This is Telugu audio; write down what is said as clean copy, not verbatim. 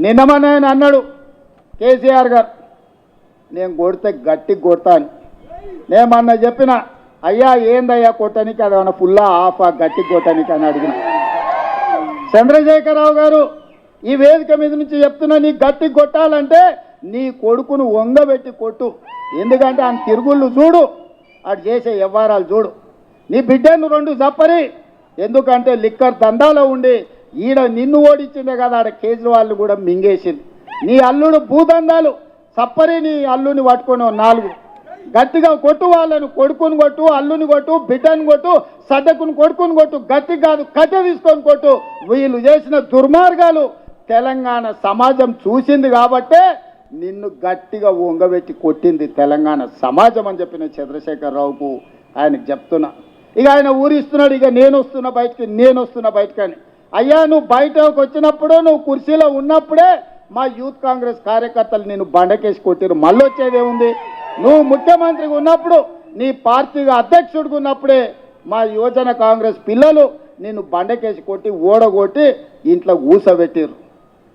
నిన్నమని ఆయన అన్నాడు కేసీఆర్ గారు, నేను కొడితే గట్టి కొడతా అని. నేను మొన్న చెప్పిన, అయ్యా ఏందయ్యా కొట్టనికి, అది ఏమన్నా ఫుల్లా ఆఫా గట్టి కొట్టనికి అని అడిగిన. చంద్రశేఖరరావు గారు ఈ వేదిక మీద నుంచి చెప్తున్నా, నీ గట్టి కొట్టాలంటే నీ కొడుకును వంగబెట్టి కొట్టు. ఎందుకంటే ఆయన తిరుగుళ్ళు చూడు, అటు చేసే వ్యవహారాలు చూడు. నీ బిడ్డను రెండు చప్పరి, ఎందుకంటే లిక్కర్ దందాలో ఉండి ఈడ నిన్ను ఓడించిందే కదా, ఆడ కేజ్రీవాల్ కూడా మింగేసింది. నీ అల్లుడు భూదందాలు చప్పరి, నీ అల్లుని పట్టుకొని నాలుగు గట్టిగా కొట్టు, వాళ్ళను కొడుకుని కొట్టు, అల్లుని కొట్టు, బిడ్డను కొట్టు, సడ్డకుని కొడుకుని కొట్టు, గట్టి కాదు కట్టె తీసుకొని కొట్టు. వీళ్ళు చేసిన దుర్మార్గాలు తెలంగాణ సమాజం చూసింది కాబట్టే నిన్ను గట్టిగా వంగబెట్టి కొట్టింది తెలంగాణ సమాజం అని చెప్పిన చంద్రశేఖరరావుకు ఆయనకు చెప్తున్నా. ఇక ఆయన ఊరిస్తున్నాడు, ఇక నేను వస్తున్నా బయటకు అని. అయ్యా నువ్వు బయటకు వచ్చినప్పుడు, నువ్వు కుర్చీలో ఉన్నప్పుడే మా యూత్ కాంగ్రెస్ కార్యకర్తలు నేను బండకేసి కొట్టిరు. మళ్ళీ వచ్చేదేముంది? నువ్వు ముఖ్యమంత్రిగా ఉన్నప్పుడు, నీ పార్టీగా అధ్యక్షుడిగా ఉన్నప్పుడే మా యువజన కాంగ్రెస్ పిల్లలు నిన్ను బండకేసి కొట్టి ఓడగొట్టి ఇంట్లో ఊసబెట్టిరు.